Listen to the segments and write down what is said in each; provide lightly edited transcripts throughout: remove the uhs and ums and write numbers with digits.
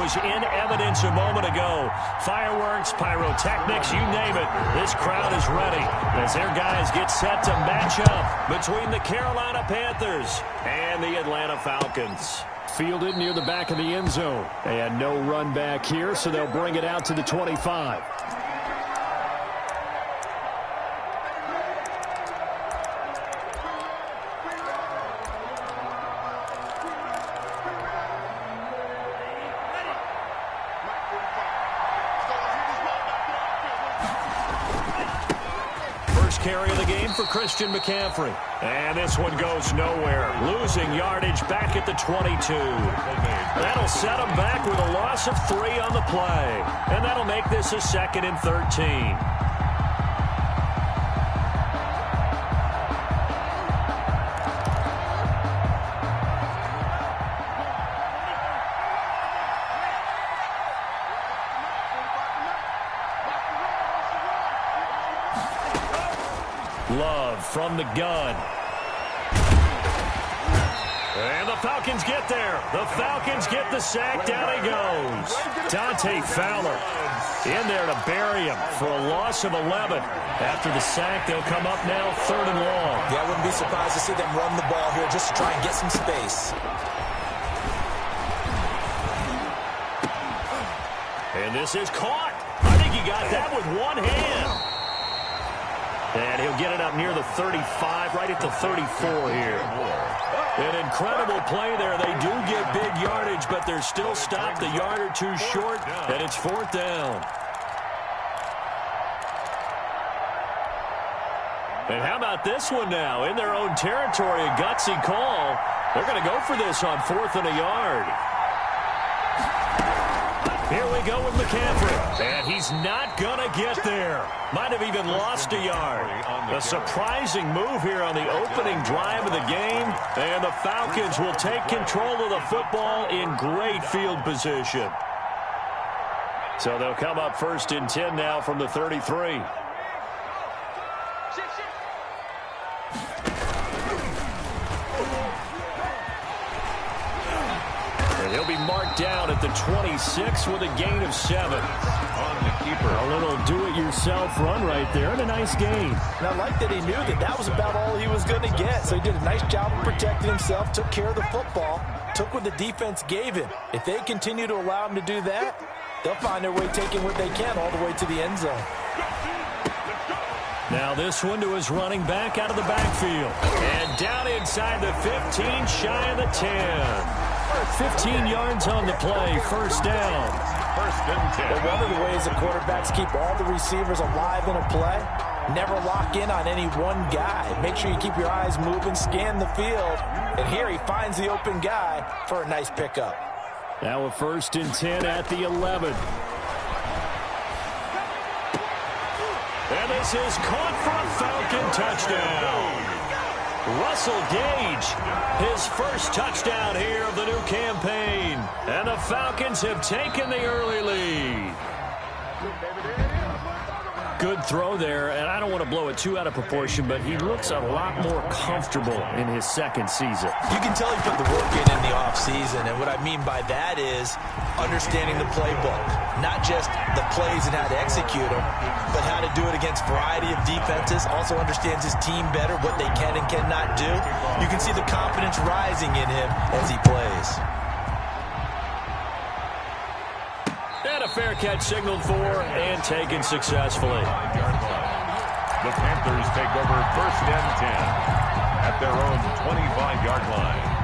was in evidence a moment ago. Fireworks, pyrotechnics, you name it. This crowd is ready as their guys get set to match up between the Carolina Panthers and the Atlanta Falcons. Fielded near the back of the end zone. And no run back here, so they'll bring it out to the 25. Carry of the game for Christian McCaffrey. And this one goes nowhere. Losing yardage back at the 22. That'll set him back with a loss of 3 on the play. And that'll make this a 2nd and 13. Love from the gun. And the Falcons get there. The Falcons get the sack. Down he goes. Dante Fowler in there to bury him for a loss of 11. After the sack, they'll come up now 3rd and long. Yeah, I wouldn't be surprised to see them run the ball here just to try and get some space. And this is caught. I think he got that with one hand. And he'll get it up near the 35, right at the 34 here. An incredible play there. They do get big yardage, but they're still stopped a yard or 2 short, and it's 4th down. And how about this one now? In their own territory, a gutsy call. They're going to go for this on 4th and a yard. Here we go with McCaffrey. And he's not going to get there. Might have even lost a yard. A surprising move here on the opening drive of the game. And the Falcons will take control of the football in great field position. So they'll come up 1st and 10 now from the 33. He'll be marked down at the 26 with a gain of 7. On the keeper. A little do-it-yourself run right there and a nice gain. And I like that he knew that that was about all he was going to get. So he did a nice job of protecting himself, took care of the football, took what the defense gave him. If they continue to allow him to do that, they'll find their way taking what they can all the way to the end zone. Now this one to his running back out of the backfield. And down inside the 15, shy of the 10. 15 yards on the play, 1st down. 1st and 10. Well, one of the ways the quarterbacks keep all the receivers alive in a play, never lock in on any one guy. Make sure you keep your eyes moving, scan the field. And here he finds the open guy for a nice pickup. Now a 1st and 10 at the 11. And this is caught for a Falcon touchdown. Russell Gage, his first touchdown here of the new campaign. And the Falcons have taken the early lead. Good throw there, and I don't want to blow it too out of proportion, but he looks a lot more comfortable in his 2nd season. You can tell he put the work in the offseason, and what I mean by that is understanding the playbook. Not just the plays and how to execute them, but how to do it against a variety of defenses. Also understands his team better, what they can and cannot do. You can see the confidence rising in him as he plays. And a fair catch signaled for and taken successfully. The Panthers take over 1st and 10 at their own 25-yard line.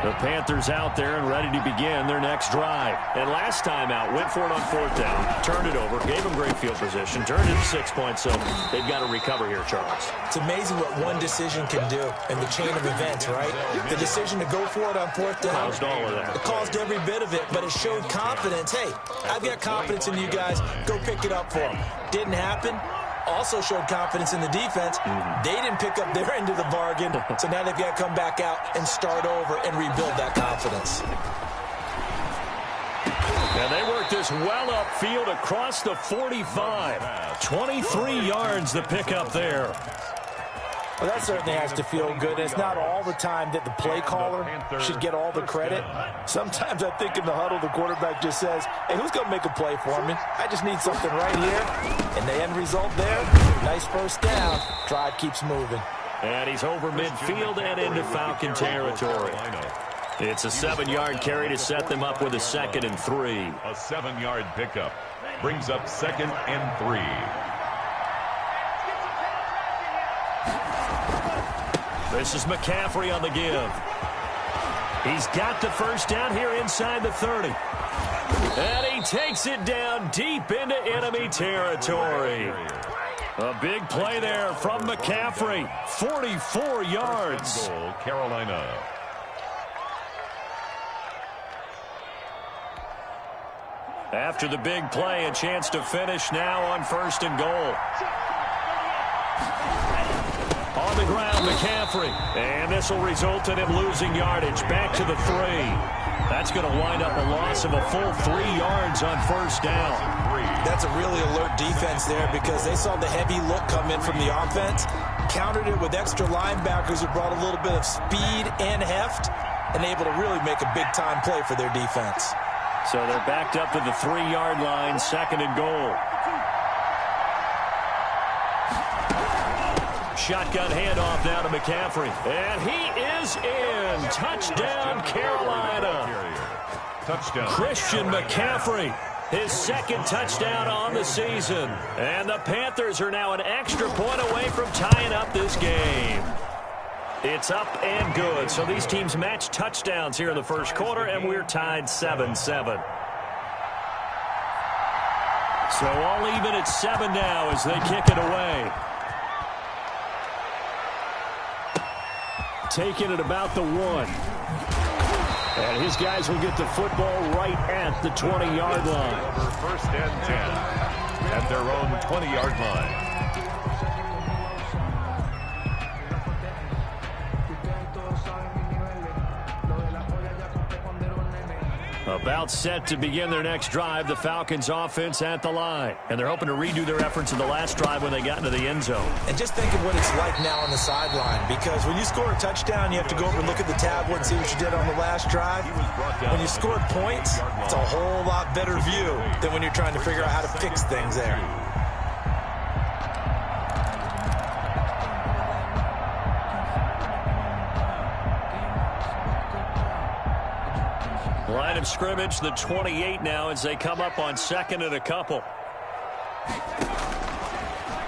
The Panthers out there and ready to begin their next drive. And last time out, went for it on 4th down, turned it over, gave them great field position, turned it to 6 points, so they've got to recover here, Charles. It's amazing what one decision can do in the chain of events, right? The decision to go for it on 4th down. Caused all of that. It caused every bit of it, but it showed confidence. Hey, I've got confidence in you guys. Go pick it up for them. Didn't happen. Also showed confidence in the defense. They didn't pick up their end of the bargain, so now they've got to come back out and start over and rebuild that confidence. And they work this well upfield across the 45. 23 yards to pick up there. Well, that certainly has to feel good. It's not all the time that the play caller should get all the credit. Sometimes I think in the huddle, the quarterback just says, hey, who's going to make a play for me? I just need something right here. And the end result there, nice first down. Drive keeps moving. And he's over midfield and into Falcon territory. It's a 7-yard carry to set them up with a 2nd and 3. A 7-yard pickup brings up 2nd and 3. This is McCaffrey on the give. He's got the first down here inside the 30. And he takes it down deep into enemy territory. A big play there from McCaffrey. 44 yards. Goal, Carolina. After the big play, a chance to finish now on 1st and goal. On the ground, McCaffrey. And this will result in him losing yardage. Back to the 3. That's going to wind up a loss of a full 3 yards on 1st down. That's a really alert defense there because they saw the heavy look come in from the offense, countered it with extra linebackers who brought a little bit of speed and heft, and able to really make a big-time play for their defense. So they're backed up to the 3-yard line, 2nd and goal. Shotgun handoff now to McCaffrey. And he is in. Touchdown, Carolina. Touchdown. Christian McCaffrey, his 2nd touchdown on the season. And the Panthers are now an extra point away from tying up this game. It's up and good. So these teams match touchdowns here in the 1st quarter, and we're tied 7-7. So all even at 7 now as they kick it away. Taking it about the 1. And his guys will get the football right at the 20-yard line. Over 1st and 10 at their own 20-yard line. About set to begin their next drive, the Falcons offense at the line. And they're hoping to redo their efforts in the last drive when they got into the end zone. And just think of what it's like now on the sideline, because when you score a touchdown, you have to go over and look at the tablet and see what you did on the last drive. When you scored points, it's a whole lot better view than when you're trying to figure out how to fix things there. Line of scrimmage, the 28 now as they come up on 2nd and a couple.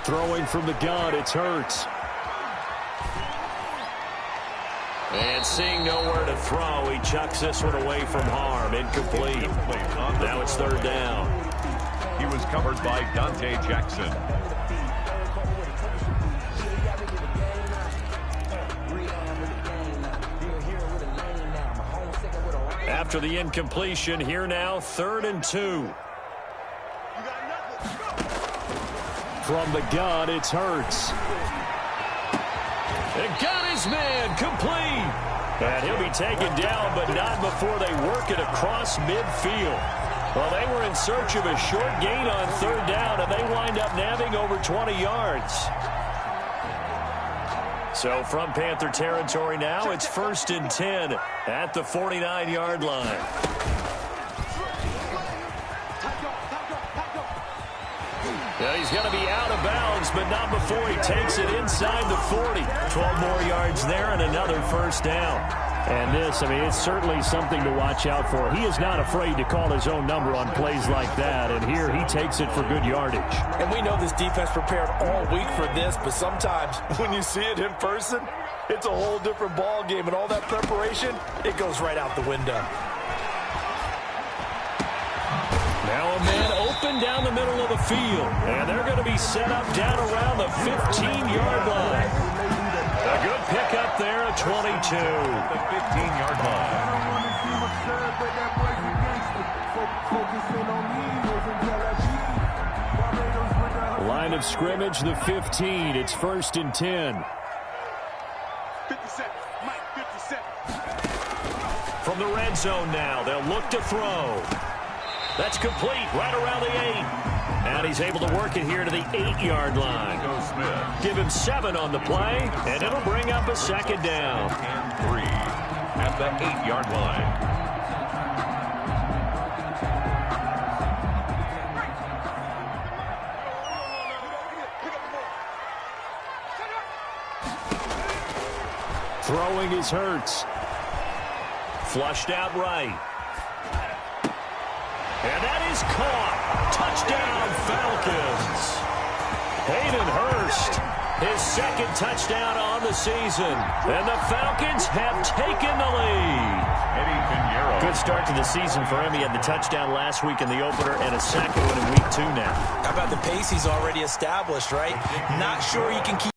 Throwing from the gun, it's Hurts. And seeing nowhere to throw, he chucks this one away from harm. Incomplete. Now it's 3rd down. He was covered by Dante Jackson. After the incompletion, here now, 3rd and 2. From the gun, it's Hurts. And got his man, complete. And he'll be taken down, but not before they work it across midfield. Well, they were in search of a short gain on 3rd down, and they wind up nabbing over 20 yards. So from Panther territory now, it's 1st and 10 at the 49-yard line. Yeah, he's going to be out of bounds, but not before he takes it inside the 40. 12 more yards there and another 1st down. And this, I mean, it's certainly something to watch out for. He is not afraid to call his own number on plays like that, and here he takes it for good yardage. And we know this defense prepared all week for this, but sometimes when you see it in person, it's a whole different ball game, and all that preparation, it goes right out the window. Now a man open down the middle of the field, and they're going to be set up down around the 15-yard line. A good pickup there at 22. The 15-yard line. Line of scrimmage, the 15. It's 1st and 10. 57, Mike, 57. From the red zone now, they'll look to throw. That's complete right around the 8. And he's able to work it here to the 8-yard line. Give him 7 on the play, and it'll bring up a second down. And 3 at the 8-yard line. Throwing is Hurts. Flushed out right. And that is caught. Touchdown, Falcons. Hayden Hurst, his second touchdown on the season. And the Falcons have taken the lead. Good start to the season for him. He had the touchdown last week in the opener and a second one in week 2 now. How about the pace he's already established, right? Not sure he can keep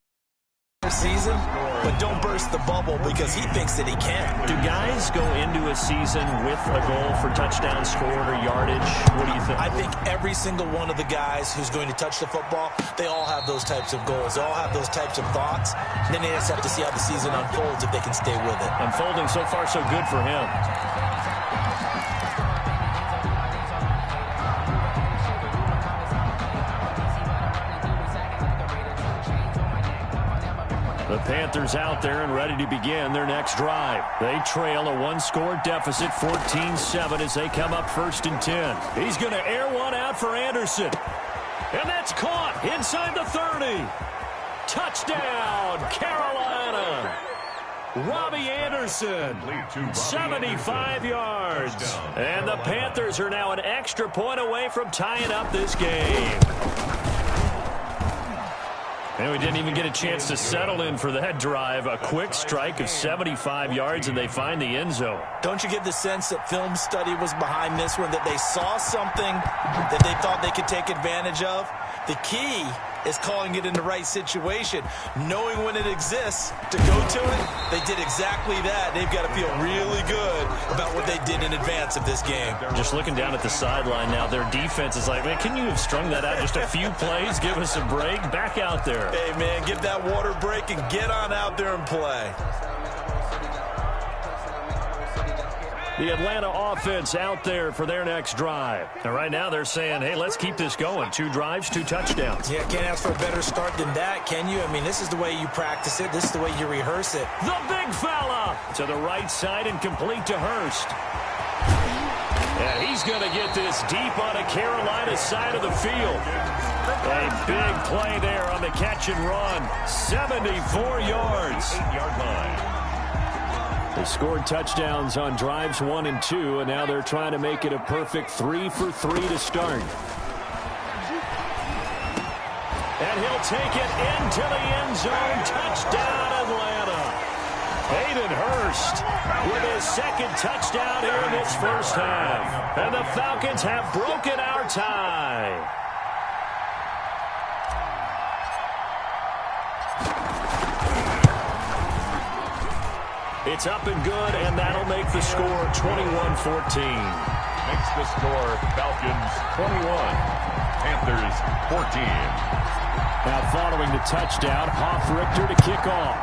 season, but don't burst the bubble because he thinks that he can. Do guys go into a season with a goal for touchdown scored or yardage? What do you think? I think every single one of the guys who's going to touch the football, they all have those types of goals. They all have those types of thoughts. And then they just have to see how the season unfolds if they can stay with it. Unfolding so far so good for him. The Panthers out there and ready to begin their next drive. They trail a 1-score deficit, 14-7, as they come up 1st and 10. He's going to air one out for Anderson. And that's caught inside the 30. Touchdown, Carolina. Robbie Anderson, 75 yards. And the Panthers are now an extra point away from tying up this game. And we didn't even get a chance to settle in for that drive. A quick strike of 75 yards, and they find the end zone. Don't you get the sense that film study was behind this one, that they saw something that they thought they could take advantage of? The key is calling it in the right situation, knowing when it exists to go to it. They did exactly that. They've got to feel really good about what they did in advance of this game. Just looking down at the sideline now, their defense is like, man, can you have strung that out just a few plays? Give us a break. Back out there. Hey, man, give that water break and get on out there and play. The Atlanta offense out there for their next drive. And right now they're saying, hey, let's keep this going. 2 drives, 2 touchdowns. Yeah, can't ask for a better start than that, can you? I mean, this is the way you practice it. This is the way you rehearse it. The big fella to the right side and complete to Hurst. And he's going to get this deep on a Carolina side of the field. A big play there on the catch and run. 74 yards. 8-yard line. They scored touchdowns on drives 1 and 2, and now they're trying to make it a perfect 3 for 3 to start. And he'll take it into the end zone. Touchdown, Atlanta. Hayden Hurst with his second touchdown here in this first half. And the Falcons have broken our tie. It's up and good, and that'll make the score 21-14. Makes the score Falcons 21, Panthers 14. Now following the touchdown, Richter to kick off.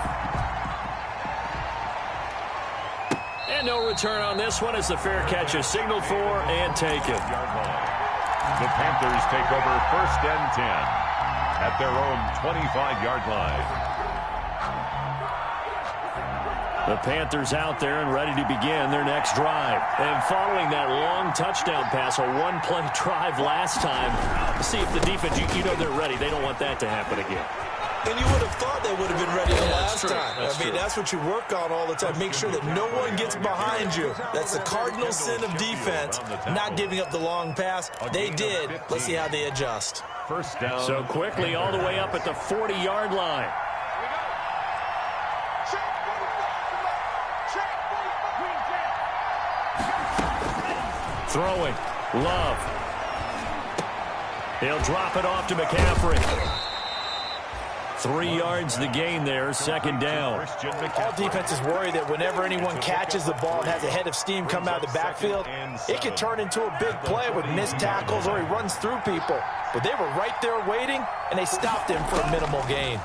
And no return on this one as the fair catch is signaled for and taken. The Panthers take over 1st and 10 at their own 25-yard line. The Panthers out there and ready to begin their next drive. And following that long touchdown pass, a 1-play drive last time, see if the defense, you know they're ready. They don't want that to happen again. And you would have thought they would have been ready the last time. I mean, that's what you work on all the time. Make sure that no one gets behind you. That's the cardinal sin of defense, not giving up the long pass. They did. Let's see how they adjust. First down. So quickly all the way up at the 40-yard line. Throwing. Love. He'll drop it off to McCaffrey. 3 yards the gain there, second down. All defenses worry that whenever anyone catches the ball and has a head of steam come out of the backfield, it can turn into a big play with missed tackles or he runs through people. But they were right there waiting, and they stopped him for a minimal gain.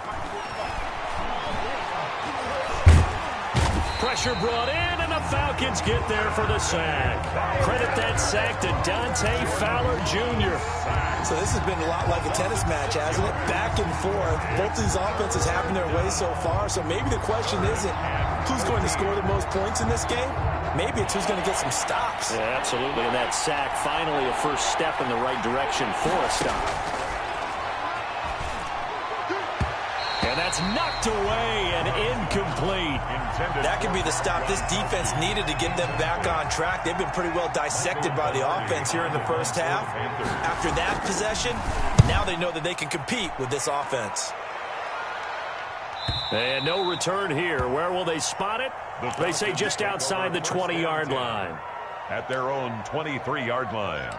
Pressure brought in, and And the Falcons get there for the sack. Credit that sack to Dante Fowler Jr. So this has been a lot like a tennis match, hasn't it? Back and forth. Both these offenses having their way so far. So maybe the question isn't who's going to score the most points in this game. Maybe it's who's going to get some stops. Yeah, absolutely. And that sack, finally a first step in the right direction for a stop. And that's knocked away and incomplete. That could be the stop this defense needed to get them back on track. They've been pretty well dissected by the offense here in the first half. After that possession, now they know that they can compete with this offense. And no return here. Where will they spot it? They say just outside the 20-yard line. At their own 23-yard line.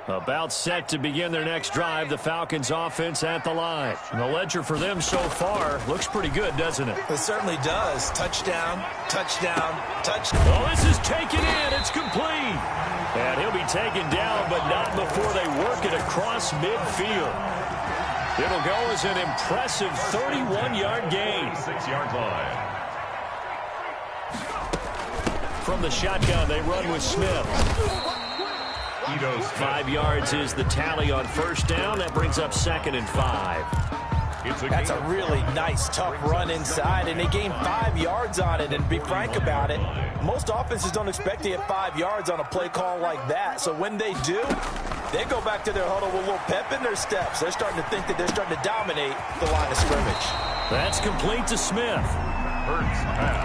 About set to begin their next drive, the Falcons offense at the line. And the ledger for them so far looks pretty good, doesn't it? It certainly does. Touchdown, touchdown, touchdown. Oh, this is taken in. It's complete. And he'll be taken down, but not before they work it across midfield. It'll go as an impressive 31-yard gain. 6-yard line. From the shotgun, they run with Smith. 5 yards is the tally on first down. That brings up 2nd and 5. That's a really nice, tough run inside, and they gained 5 yards on it. And to be frank about it, most offenses don't expect to get 5 yards on a play call like that. So when they do, they go back to their huddle with a little pep in their steps. They're starting to think that they're starting to dominate the line of scrimmage. That's complete to Smith.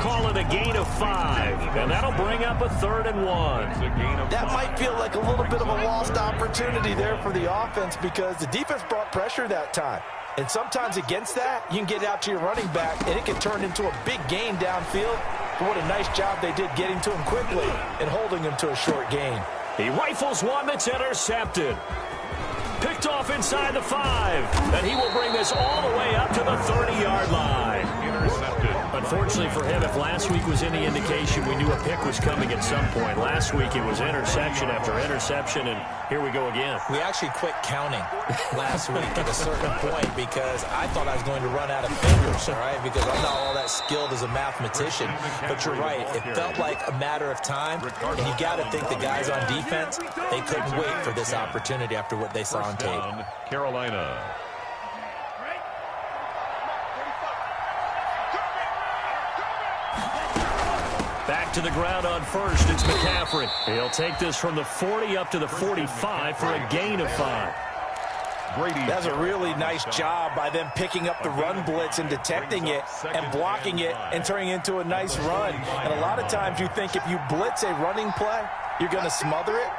Call it a gain of 5, and that'll bring up a 3rd and 1. That might feel like a little bit of a lost opportunity there for the offense because the defense brought pressure that time. And sometimes against that, you can get out to your running back, and it can turn into a big gain downfield. But what a nice job they did getting to him quickly and holding him to a short gain. He rifles one that's intercepted. Picked off inside the 5, and he will bring this all the way up to the 30-yard line. Intercepted. Unfortunately for him, if last week was any indication, we knew a pick was coming at some point. Last week it was interception after interception, and here we go again. We actually quit counting last week at a certain point because I thought I was going to run out of fingers, all right, because I'm not all that skilled as a mathematician. But you're right. It felt like a matter of time, and you got to think the guys on defense, they couldn't wait for this opportunity after what they saw on tape. Carolina. Back to the ground on first, it's McCaffrey. He'll take this from the 40 up to the 45 for a gain of 5. That's a really nice job by them picking up the run blitz and detecting it and blocking it and turning it into a nice run. And a lot of times you think if you blitz a running play, you're going to smother it.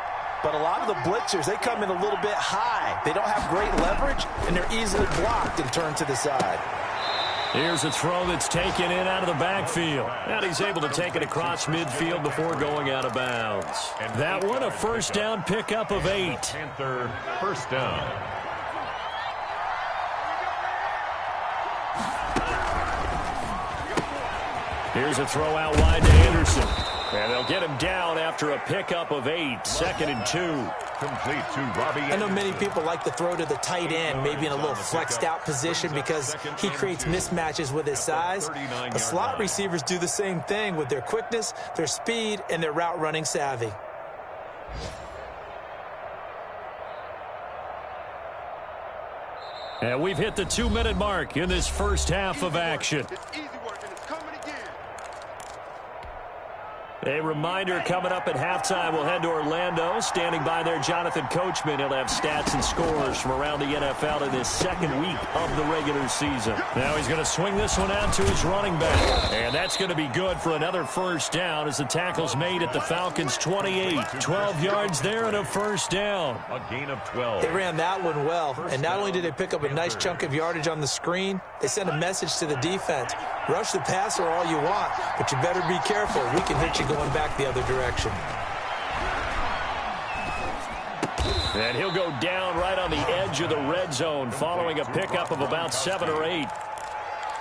But a lot of the blitzers, they come in a little bit high. They don't have great leverage, and they're easily blocked and turned to the side. Here's a throw that's taken in out of the backfield. And he's able to take it across midfield before going out of bounds. That one, a first down pickup of 8. Panther first down. Here's a throw out wide to Anderson. And they'll get him down after a pickup of 8. 2nd and 2. Complete to Robbie. I know many people like to throw to the tight end, maybe in a little flexed out position because he creates mismatches with his size. The slot receivers do the same thing with their quickness, their speed, and their route running savvy. And we've hit the 2-minute mark in this first half of action. It's easy work, and it's coming again. A reminder coming up at halftime, we'll head to Orlando. Standing by there, Jonathan Coachman. He'll have stats and scores from around the NFL in his second week of the regular season. Now he's going to swing this one out to his running back. And that's going to be good for another first down as the tackle's made at the Falcons' 28. 12 yards there and a first down. A gain of 12. They ran that one well, and not only did they pick up a nice chunk of yardage on the screen, they sent a message to the defense. Rush the passer all you want, but you better be careful. We can hit you going back the other direction. And he'll go down right on the edge of the red zone following a pickup of about 7 or 8.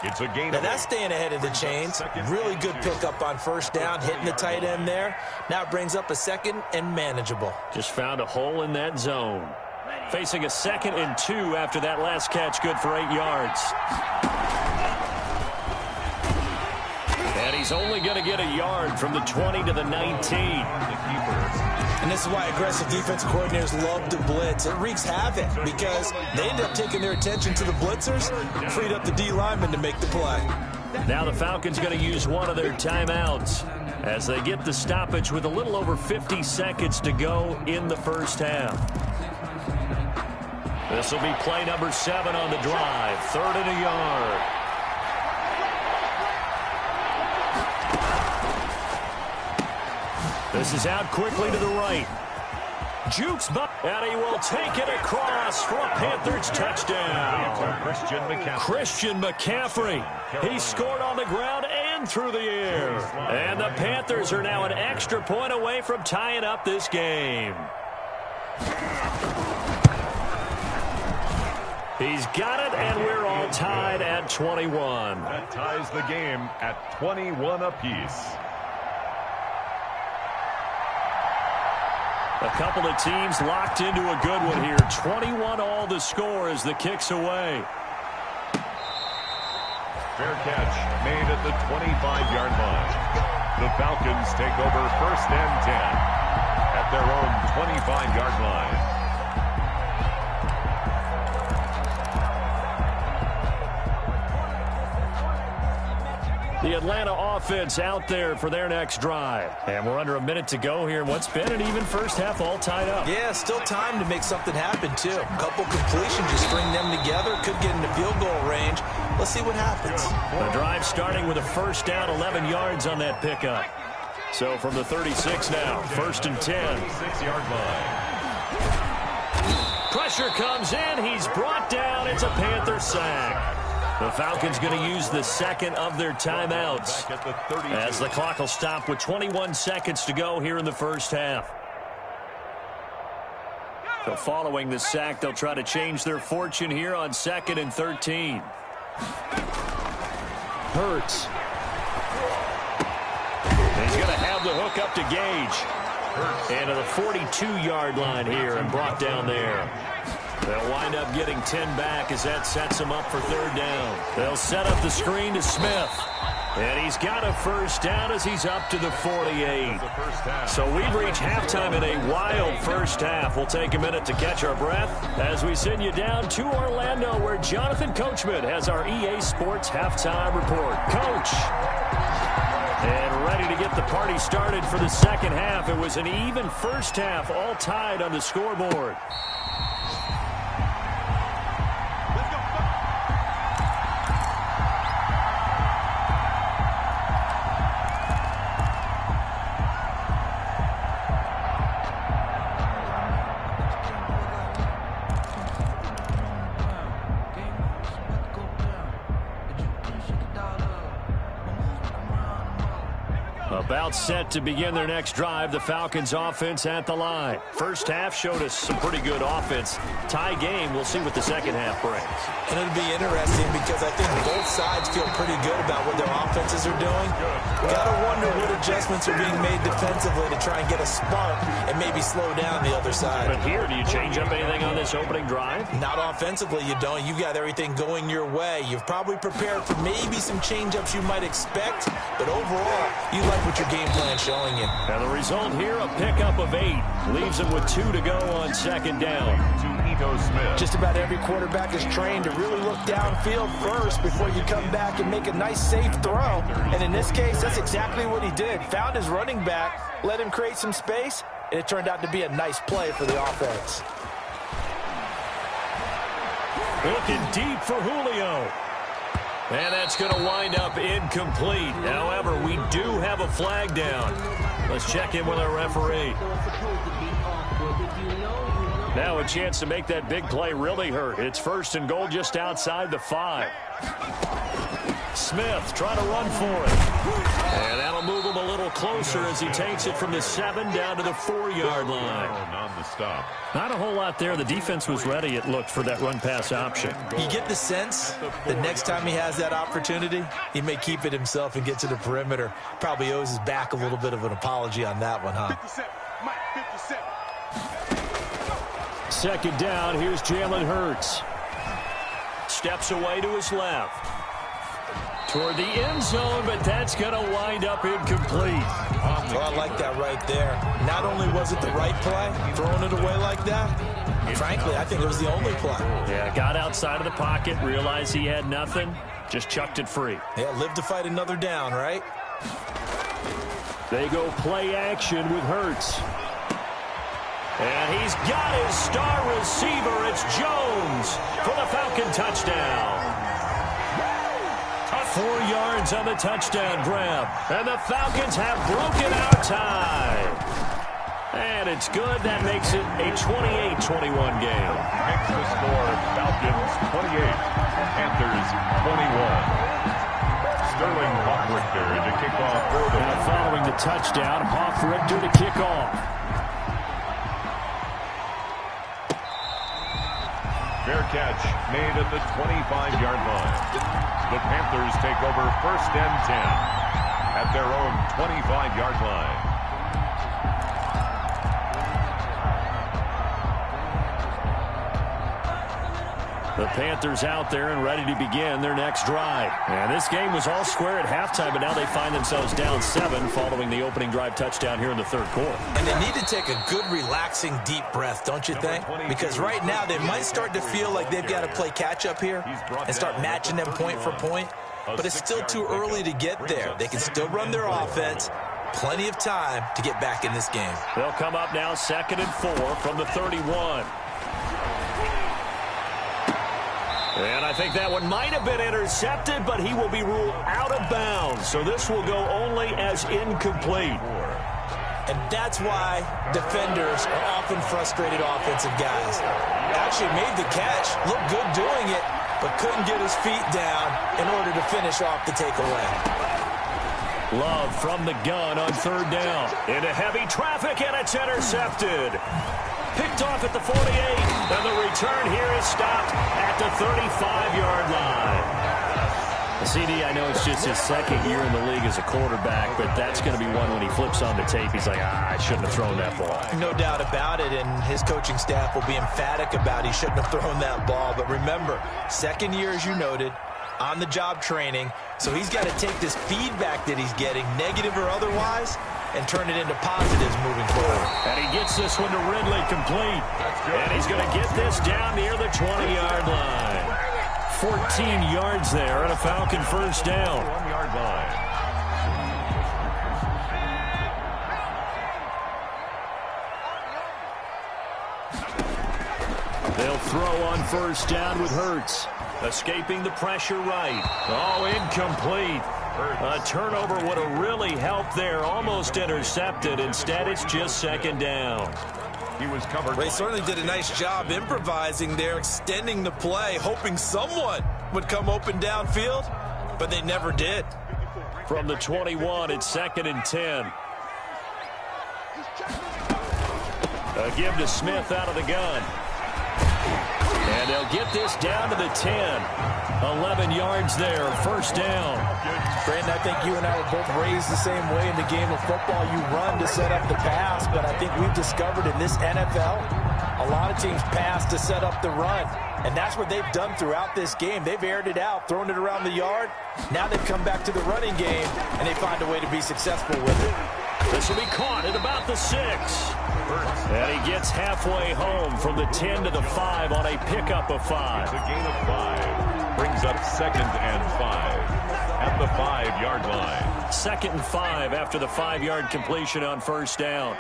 It's a gain. Now that's staying ahead of the chains. Really good pickup on first down, hitting the tight end there. Now it brings up a 2nd and manageable. Just found a hole in that zone. facing a 2nd and 2 after that last catch, good for 8 yards. And he's only going to get a yard from the 20 to the 19. And this is why aggressive defensive coordinators love to blitz. It wreaks havoc because they end up taking their attention to the blitzers, freed up the D lineman to make the play. Now the Falcons going to use one of their timeouts as they get the stoppage with a little over 50 seconds to go in the first half. This will be play number 7 on the drive. 3rd and a yard. This is out quickly to the right. Jukes, and he will take it across for a Panthers touchdown. Christian McCaffrey. He scored on the ground and through the air. And the Panthers are now an extra point away from tying up this game. He's got it, and we're all tied at 21. That ties the game at 21 apiece. A couple of teams locked into a good one here. 21 all the score as the kick's away. Fair catch made at the 25-yard line. The Falcons take over 1st and 10 at their own 25-yard line. The Atlanta offense out there for their next drive. And we're under a minute to go here in what's been an even first half, all tied up. Yeah, still time to make something happen, too. A couple completions, just string them together. Could get into field goal range. Let's see what happens. The drive starting with a 1st down, 11 yards on that pickup. So from the 36 now, 1st and 10. 6-yard line. Pressure comes in. He's brought down. It's a Panther sack. The Falcons going to use the 2nd of their timeouts as the clock will stop with 21 seconds to go here in the first half. So following the sack, they'll try to change their fortune here on 2nd and 13. Hurts. He's going to have the hook up to Gage. And to the 42-yard line here and brought down there. They'll wind up getting 10 back as that sets them up for 3rd down. They'll set up the screen to Smith. And he's got a 1st down as he's up to the 48. So we've reached halftime in a wild first half. We'll take a minute to catch our breath as we send you down to Orlando where Jonathan Coachman has our EA Sports halftime report. Coach. And ready to get the party started for the second half. It was an even first half, all tied on the scoreboard. About set to begin their next drive. The Falcons offense at the line. First half showed us some pretty good offense. Tie game. We'll see what the second half brings. And it'll be interesting because I think both sides feel pretty good about what their offenses are doing. Got to wonder what adjustments are being made defensively to try and get a spark and maybe slow down the other side. But here, do you change up anything on this opening drive? Not offensively, you don't. You've got everything going your way. You've probably prepared for maybe some change-ups you might expect, but overall, you like what your game plan showing you. And the result here, a pickup of 8. Leaves them with 2 to go on 2nd down. Just about every quarterback is trained to really look downfield first before you come back and make a nice, safe throw. And in this case, that's exactly what he did. Found his running back, let him create some space, and it turned out to be a nice play for the offense. Looking deep for Julio. And that's going to wind up incomplete. However, we do have a flag down. Let's check in with our referee. Now a chance to make that big play really hurt. It's 1st and goal just outside the 5. Smith trying to run for it. And that'll move him a little closer as he takes it from the 7 down to the 4-yard line. On the stop. Not a whole lot there. The defense was ready, it looked, for that run-pass option. You get the sense that next time he has that opportunity, he may keep it himself and get to the perimeter. Probably owes his back a little bit of an apology on that one, huh? 57, Mike, 57. second down. Here's Jalen Hurts. Steps away to his left. Toward the end zone, but that's going to wind up incomplete. Well, I like that right there. Not only was it the right play, throwing it away like that, frankly, I think it was the only play. Yeah, got outside of the pocket, realized he had nothing, just chucked it free. Yeah, live to fight another down, right? They go play action with Hurts. And he's got his star receiver. It's Jones for the Falcon touchdown. 4 yards on the touchdown grab. And the Falcons have broken our tie. And it's good. That makes it a 28-21 game. Makes the score Falcons 28, Panthers 21. Sterling Hoffrichter to kick off for them. Now following the touchdown, Hoffrichter to kick off. Fair catch made at the 25-yard line. The Panthers take over first and 10 at their own 25-yard line. The Panthers out there and ready to begin their next drive. And this game was all square at halftime, but now they find themselves down 7 following the opening drive touchdown here in the third quarter. And they need to take a good, relaxing, deep breath, don't you think? Because right now they might start to feel like they've got to play catch-up here and start matching them point for point. But it's still too early to get there. They can still run their offense. Plenty of time to get back in this game. They'll come up now 2nd and 4 from the 31. And I think that one might have been intercepted, but he will be ruled out of bounds. So this will go only as incomplete. And that's why defenders are often frustrated offensive guys. Actually made the catch, looked good doing it, but couldn't get his feet down in order to finish off the takeaway. Love from the gun on 3rd down. Into heavy traffic, and it's intercepted. Picked off at the 48, and the return here is stopped at the 35-yard line. CD, I know it's just his 2nd year in the league as a quarterback, but that's going to be one when he flips on the tape. He's like, I shouldn't have thrown that ball. No doubt about it, and his coaching staff will be emphatic about he shouldn't have thrown that ball. But remember, 2nd year, as you noted, on-the-job training, so he's got to take this feedback that he's getting, negative or otherwise, and turn it into positives moving forward. And he gets this one to Ridley complete. And he's going to get this down near the 20-yard line. 14 yards there and a Falcon first down. 1-yard line. They'll throw on first down with Hurts. Escaping the pressure right. Oh, incomplete. A turnover would have really helped there. Almost intercepted. Instead, it's just 2nd down. He was covered. They certainly did a nice job improvising there, extending the play, hoping someone would come open downfield, but they never did. From the 21, it's 2nd and 10. A give to Smith out of the gun. And they'll get this down to the 10. 11 yards there, first down. Brandon, I think you and I were both raised the same way in the game of football. You run to set up the pass, but I think we've discovered in this NFL, a lot of teams pass to set up the run. And that's what they've done throughout this game. They've aired it out, thrown it around the yard. Now they've come back to the running game, and they find a way to be successful with it. This will be caught at about the 6. And he gets halfway home from the 10 to the 5 on a pickup of 5. It's a gain of 5. Brings up 2nd and 5 at the 5-yard line. 2nd and 5 after the 5-yard completion on first down.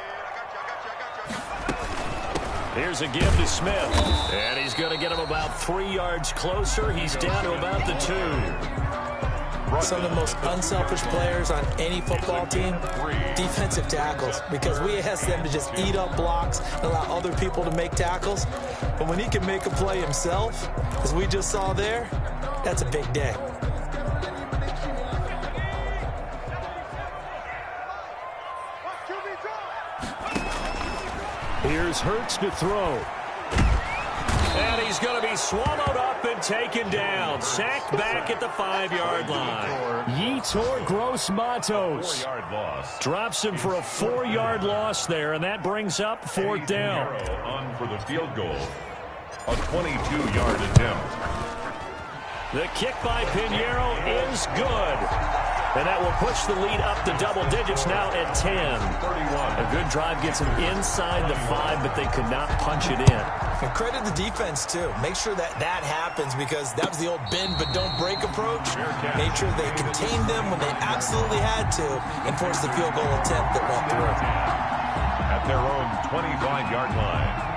Here's a give to Smith. And he's going to get him about 3 yards closer. He's down to about the 2. Some of the most unselfish players on any football team, defensive tackles, because we ask them to just eat up blocks and allow other people to make tackles. But when he can make a play himself, as we just saw there, that's a big day. Here's Hurts to throw. And he's going to be swallowed up and taken down. Sacked back at the 5-yard line. Yetur Gross-Matos 4-yard loss. drops him for a 4-yard loss there, and that brings up 4th down. On for the field goal. A 22-yard attempt. The kick by Pinheiro is good. And that will push the lead up to double digits now at 10. 31. A good drive gets them inside the 5, but they could not punch it in. And credit the defense, too. Make sure that happens, because that was the old bend but don't break approach. Made sure they contained them when they absolutely had to and forced the field goal attempt that went through. At their own 25-yard line.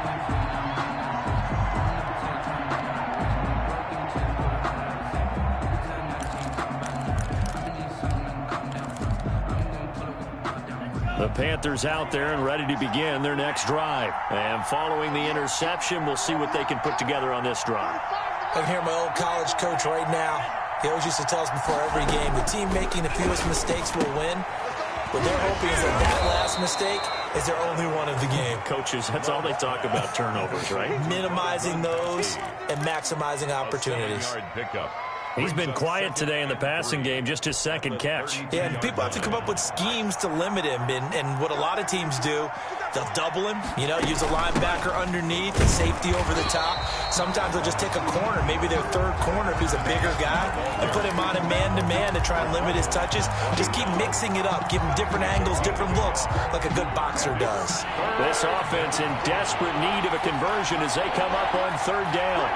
The Panthers out there and ready to begin their next drive. And following the interception, we'll see what they can put together on this drive. I can hear my old college coach right now. He always used to tell us before every game, the team making the fewest mistakes will win. What they're hoping is that last mistake is their only one of the game. Coaches, that's all they talk about, turnovers, right? Minimizing those and maximizing opportunities. Pickup. He's been quiet today in the passing game, just his second catch. Yeah, and people have to come up with schemes to limit him. And what a lot of teams do, they'll double him, use a linebacker underneath, a safety over the top. Sometimes they'll just take a corner, maybe their third corner if he's a bigger guy, and put him on a man-to-man to try and limit his touches. Just keep mixing it up, give him different angles, different looks, like a good boxer does. This offense in desperate need of a conversion as they come up on 3rd down.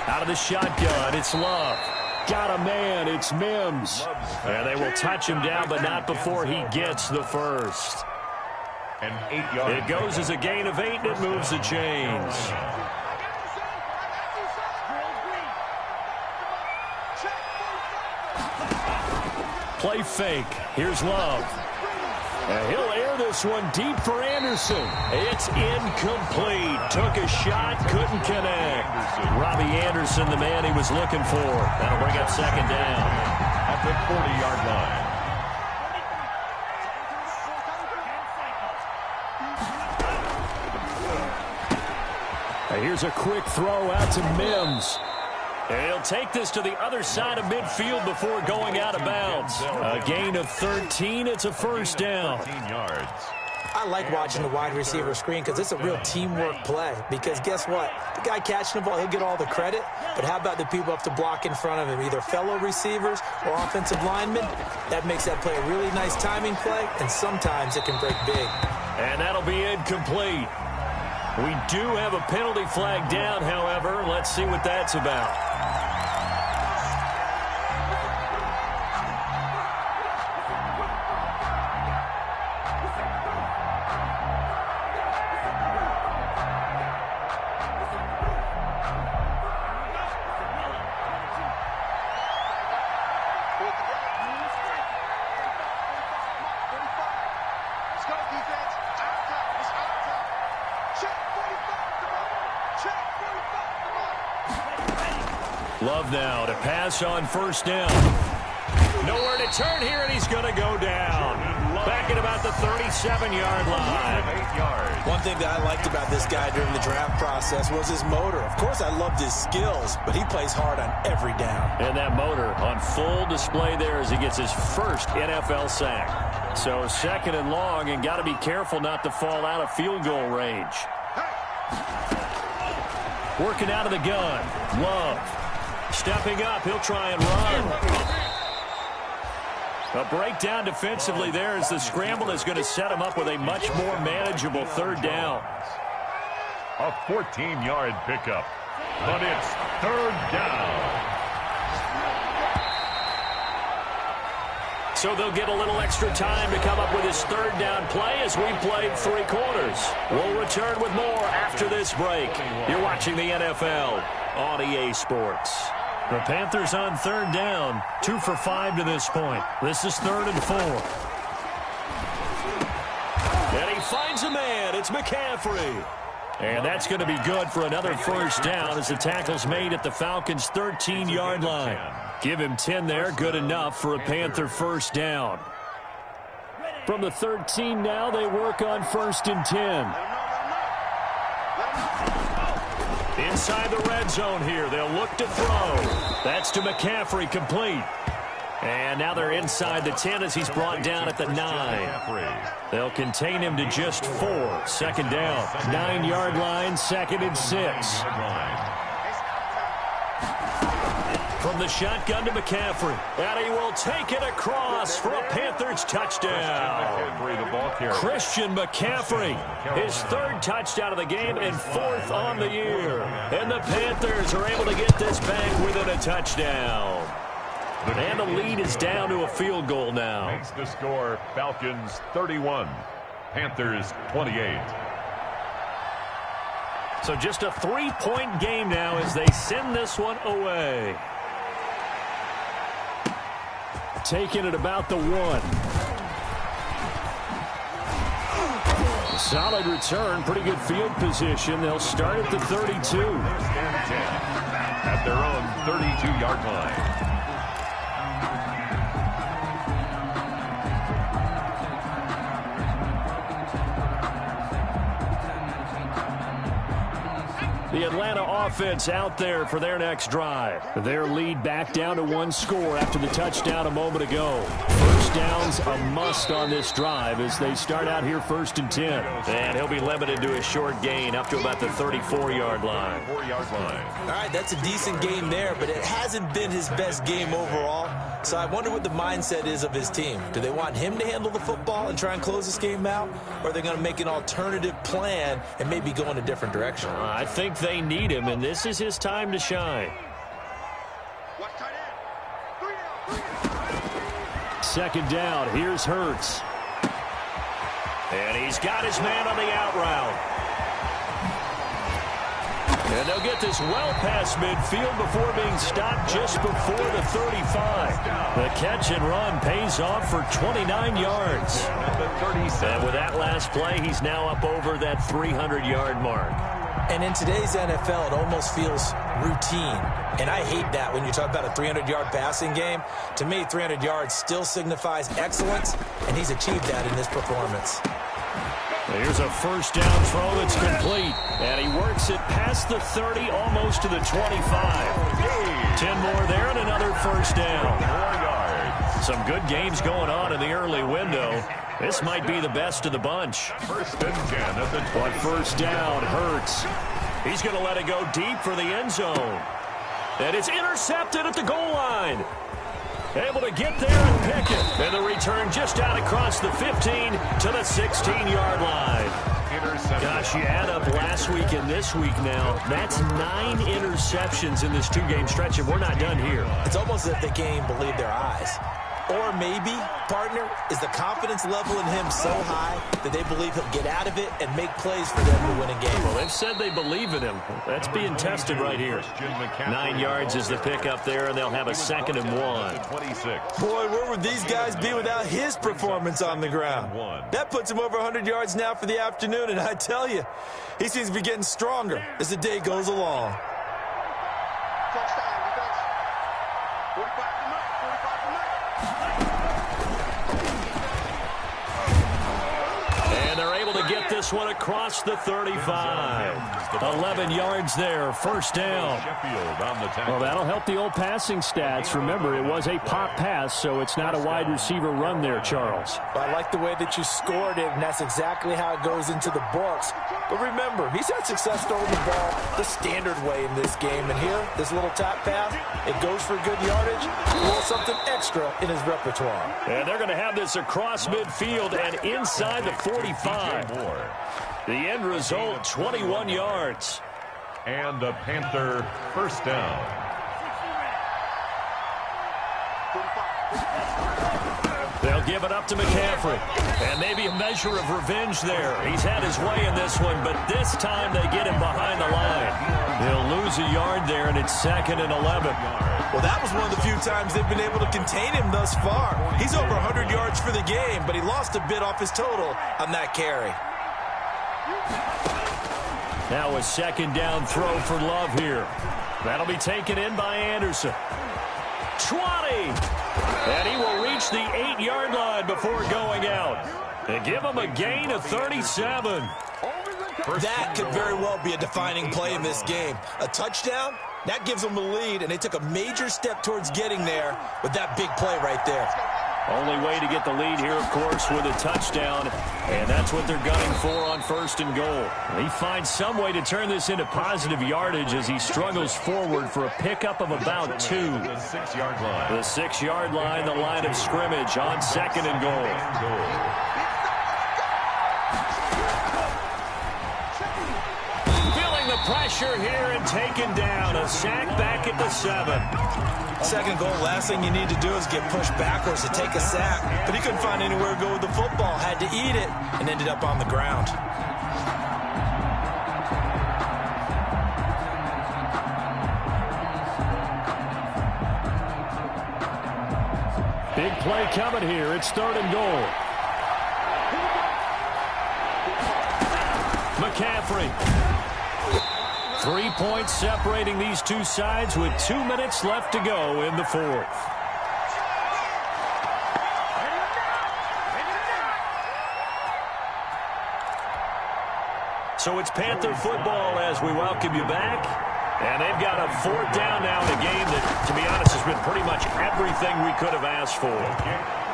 Out of the shotgun, it's Love. Got a man, it's Mims. And they will touch him down, but not before he gets the first. An 8-yard. It goes as a gain of 8, and it moves the chains. Play fake. Here's Love. And he'll air this one deep for Anderson. It's incomplete. Took a shot, couldn't connect. Robbie Anderson, the man he was looking for. That'll bring up 2nd down. At the 40-yard line. And here's a quick throw out to Mims. And he'll take this to the other side of midfield before going out of bounds. A gain of 13. It's a 1st down. 13 yards. I like watching the wide receiver screen because it's a real teamwork play. Because guess what? The guy catching the ball, he'll get all the credit. But how about the people up to block in front of him, either fellow receivers or offensive linemen? That makes that play a really nice timing play, and sometimes it can break big. And that'll be incomplete. We do have a penalty flag down, however. Let's see what that's about. Love now to pass on 1st down. Nowhere to turn here, and he's going to go down. Back at about the 37-yard line. 8 yards. One thing that I liked about this guy during the draft process was his motor. Of course, I loved his skills, but he plays hard on every down. And that motor on full display there as he gets his first NFL sack. So 2nd and long, and got to be careful not to fall out of field goal range. Working out of the gun. Love. Stepping up, he'll try and run. A breakdown defensively there as the scramble is going to set him up with a much more manageable 3rd down. A 14-yard pickup, but it's 3rd down. So they'll get a little extra time to come up with his 3rd down play as we played 3 quarters. We'll return with more after this break. You're watching the NFL on EA Sports. The Panthers on 3rd down, 2 for 5 to this point. This is 3rd and 4. And he finds a man. It's McCaffrey. And that's going to be good for another 1st down as the tackle's made at the Falcons' 13-yard line. Give him 10 there, good enough for a Panther 1st down. From the 13 now, they work on 1st and 10. Inside the red zone here. They'll look to throw. That's to McCaffrey, complete. And now they're inside the 10 as he's brought down at the 9. They'll contain him to just 4. Second down. 9-yard line, 2nd and 6. From the shotgun to McCaffrey. And he will take it across for a Panthers touchdown. Christian McCaffrey, his 3rd touchdown of the game and 4th on the year. And the Panthers are able to get this back within a touchdown. And the lead is down to a field goal now. Makes the score Falcons 31, Panthers 28. So just a 3-point game now as they send this one away. Taking it about the 1. Solid return, pretty good field position. They'll start at the 32. At their own 32-yard line. The Atlanta offense out there for their next drive. Their lead back down to 1 score after the touchdown a moment ago. First down's a must on this drive as they start out here 1st and 10. And he'll be limited to a short gain up to about the 34-yard line. All right, that's a decent game there, but it hasn't been his best game overall. So I wonder what the mindset is of his team. Do they want him to handle the football and try and close this game out? Or are they going to make an alternative plan and maybe go in a different direction? I think they need him, and this is his time to shine. Second down, here's Hurts. And he's got his man on the out route. And they'll get this well past midfield before being stopped just before the 35. The catch and run pays off for 29 yards. And with that last play, he's now up over that 300-yard mark. And in today's NFL, it almost feels routine. And I hate that when you talk about a 300-yard passing game. To me, 300 yards still signifies excellence, and he's achieved that in this performance. Here's a first down throw that's complete. And he works it past the 30, almost to the 25. 10 more there and another first down. 4 yards. Some good games going on in the early window. This might be the best of the bunch. 1st and 10 at the 20. But first down, Hurts. He's going to let it go deep for the end zone. And it's intercepted at the goal line. Able to get there and pick it. And the return just out across the 15 to the 16-yard line. Gosh, you add up last week and this week now. That's 9 interceptions in this 2-game stretch, and we're not done here. It's almost as if they can't even believe their eyes. Or maybe, partner, is the confidence level in him so high that they believe he'll get out of it and make plays for them to win a game. Well, they've said they believe in him. That's being tested right here. 9 yards is the pickup there, and they'll have a 2nd and 1. Boy, where would these guys be without his performance on the ground? That puts him over 100 yards now for the afternoon, and I tell you, he seems to be getting stronger as the day goes along. Get this one across the 35. 11 yards there, first down. Well, that'll help the old passing stats. Remember, it was a pop pass, so it's not a wide receiver run there, Charles. I like the way that you scored it, and that's exactly how it goes into the books. But remember, he's had success throwing the ball the standard way in this game. And here, this little top pass, it goes for good yardage, a little something extra in his repertoire. And they're going to have this across midfield and inside the 45. The end result, 21 yards. And a Panther first down. They'll give it up to McCaffrey. And maybe a measure of revenge there. He's had his way in this one, but this time they get him behind the line. They'll lose a yard there, and it's 2nd and 11. Well, that was one of the few times they've been able to contain him thus far. He's over 100 yards for the game, but he lost a bit off his total on that carry. Now a 2nd down throw for Love here. That'll be taken in by Anderson. 20! And he will reach the 8-yard line before going out. They give him a gain of 37. That could very well be a defining play in this game. A touchdown, that gives them the lead, and they took a major step towards getting there with that big play right there. Only way to get the lead here, of course, with a touchdown, and that's what they're gunning for on 1st and goal. He finds some way to turn this into positive yardage as he struggles forward for a pickup of about 2. The 6-yard line. The 6-yard line, the line of scrimmage on 2nd and goal. Feeling the pressure here and taken down. A sack back at the 7. 2nd goal, last thing you need to do is get pushed backwards to take a sack. But he couldn't find anywhere to go with the football. Had to eat it and ended up on the ground. Big play coming here. It's 3rd and goal. McCaffrey. 3 points separating these two sides with 2 minutes left to go in the 4th. So it's Panther football as we welcome you back. And they've got a 4th down now in a game that, to be honest, has been pretty much everything we could have asked for.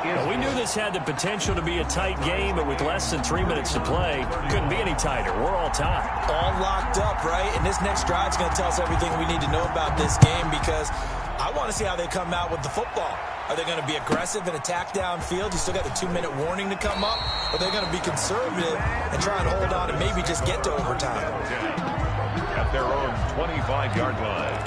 Now, we knew this had the potential to be a tight game, but with less than 3 minutes to play, couldn't be any tighter. We're all tied. All locked up, right? And this next drive is going to tell us everything we need to know about this game because I want to see how they come out with the football. Are they going to be aggressive and attack downfield? You still got the 2-minute warning to come up? Or are they going to be conservative and try and hold on and maybe just get to overtime? At their own 25-yard line.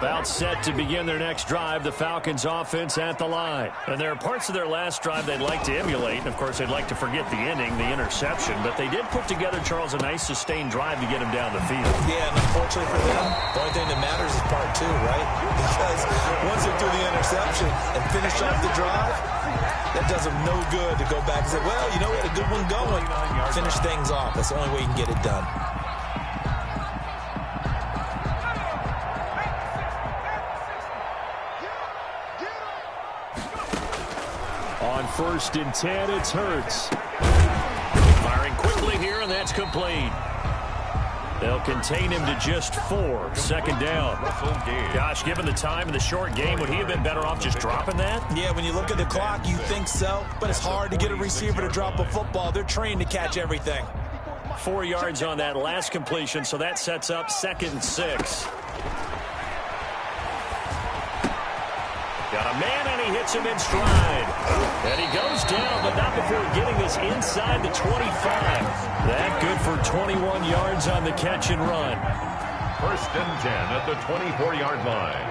About set to begin their next drive, the Falcons offense at the line. And there are parts of their last drive they'd like to emulate. And, of course, they'd like to forget the ending, the interception. But they did put together, Charles, a nice sustained drive to get him down the field. Yeah, and unfortunately for them, the only thing that matters is part 2, right? Because once they do the interception and finish off the drive, that does them no good to go back and say, well, you know, we had a good one going. Finish things off. That's the only way you can get it done. On 1st and 10, it's Hurts. Firing quickly here, and that's complete. They'll contain him to just 4. 2nd down. Gosh, given the time in the short game, would he have been better off just dropping that? Yeah, when you look at the clock, you think so. But it's hard to get a receiver to drop a football. They're trained to catch everything. 4 yards on that last completion, so that sets up 2nd and 6. Got a man, and he hits him in stride. And he goes down, but not before getting this inside the 25. That good for 21 yards on the catch and run. 1st and 10 at the 24-yard line.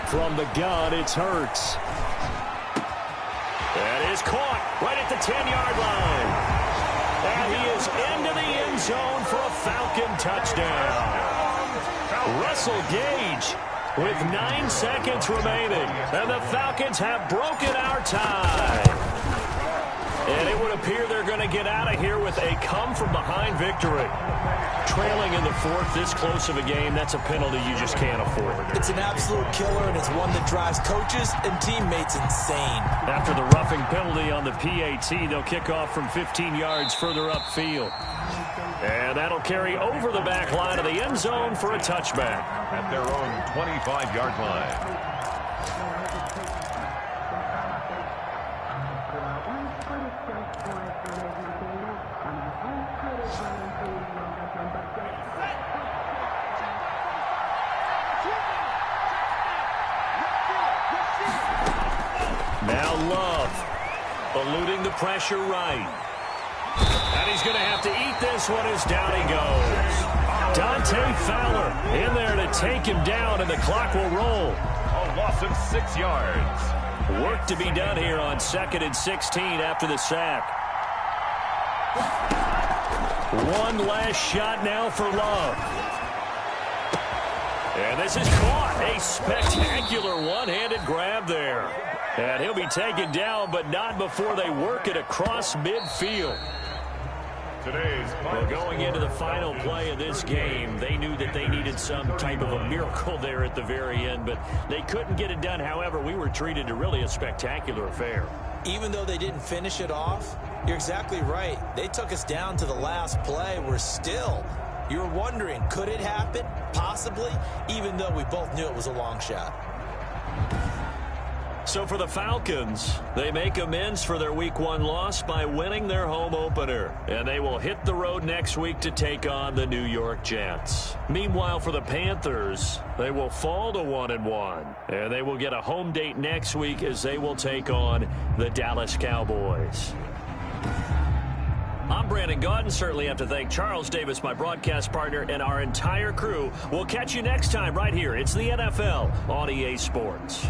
From the gun, it's Hurts. That is caught right at the 10-yard line. And he is into the end zone for a Falcon touchdown. Russell Gage with 9 seconds remaining. And the Falcons have broken our tie. And it would appear they're going to get out of here with a come-from-behind victory. Trailing in the 4th, this close of a game, that's a penalty you just can't afford. It's an absolute killer, and it's one that drives coaches and teammates insane. After the roughing penalty on the PAT, they'll kick off from 15 yards further upfield. And that'll carry over the back line of the end zone for a touchback. At their own 25-yard line. Now Love, eluding the pressure right. And he's going to have to eat this one as down he goes. Dante Fowler in there to take him down, and the clock will roll. A loss of 6 yards. Work to be done here on 2nd and 16 after the sack. One last shot now for Love. And this is caught. A spectacular one-handed grab there. And he'll be taken down, but not before they work it across midfield. Well, going into the final play of this game, they knew that they needed some type of a miracle there at the very end, but they couldn't get it done. However, we were treated to really a spectacular affair. Even though they didn't finish it off, you're exactly right. They took us down to the last play. We're still, you're wondering, could it happen? Possibly, even though we both knew it was a long shot. So for the Falcons, they make amends for their Week 1 loss by winning their home opener. And they will hit the road next week to take on the New York Jets. Meanwhile, for the Panthers, they will fall to 1-1. And they will get a home date next week as they will take on the Dallas Cowboys. I'm Brandon Gaudin. Certainly have to thank Charles Davis, my broadcast partner, and our entire crew. We'll catch you next time right here. It's the NFL on EA Sports.